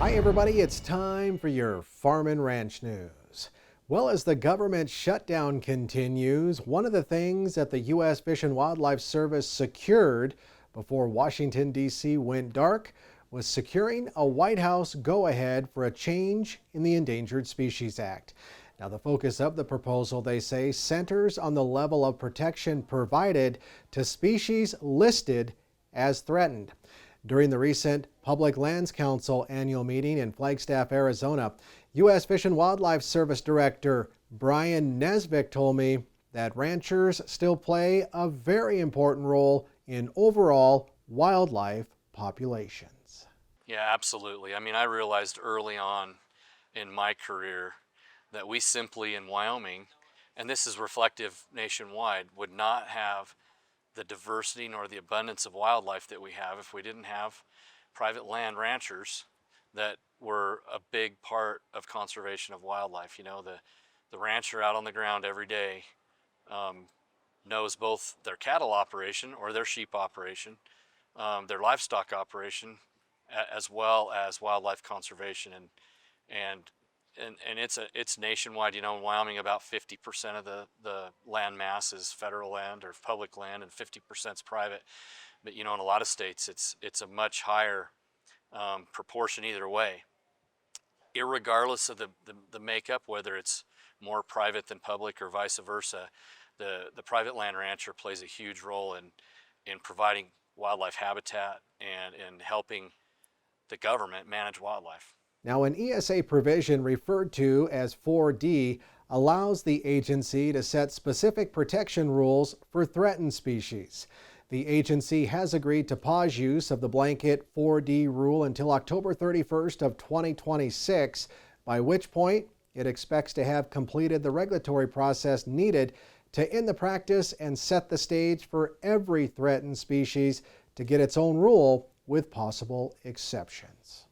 Hi everybody, it's time for your Farm and Ranch News. Well, as the government shutdown continues, one of the things that the U.S. Fish and Wildlife Service secured before Washington, D.C. went dark was securing a White House go-ahead for a change in the Endangered Species Act. Now, the focus of the proposal, they say, centers on the level of protection provided to species listed as threatened. During the recent Public Lands Council annual meeting in Flagstaff, Arizona, U.S. Fish and Wildlife Service Director Brian Nesvik told me that ranchers still play a very important role in overall wildlife populations. Yeah, absolutely. I mean, I realized early on in my career that we simply in Wyoming, and this is reflective nationwide, would not have the diversity nor the abundance of wildlife that we have if we didn't have private land ranchers that were a big part of conservation of wildlife. You know, the rancher out on the ground every day knows both their cattle operation or their sheep operation, their livestock operation, as well as wildlife conservation, and it's nationwide. You know, in Wyoming, about 50% of the land mass is federal land or public land, and 50% is private. But you know, in a lot of states, it's a much higher proportion either way. Irregardless of the makeup, whether it's more private than public or vice versa, the private land rancher plays a huge role in providing wildlife habitat and in helping the government manage wildlife. Now, an ESA provision referred to as 4D allows the agency to set specific protection rules for threatened species. The agency has agreed to pause use of the blanket 4D rule until October 31st of 2026, by which point it expects to have completed the regulatory process needed to end the practice and set the stage for every threatened species to get its own rule with possible exceptions.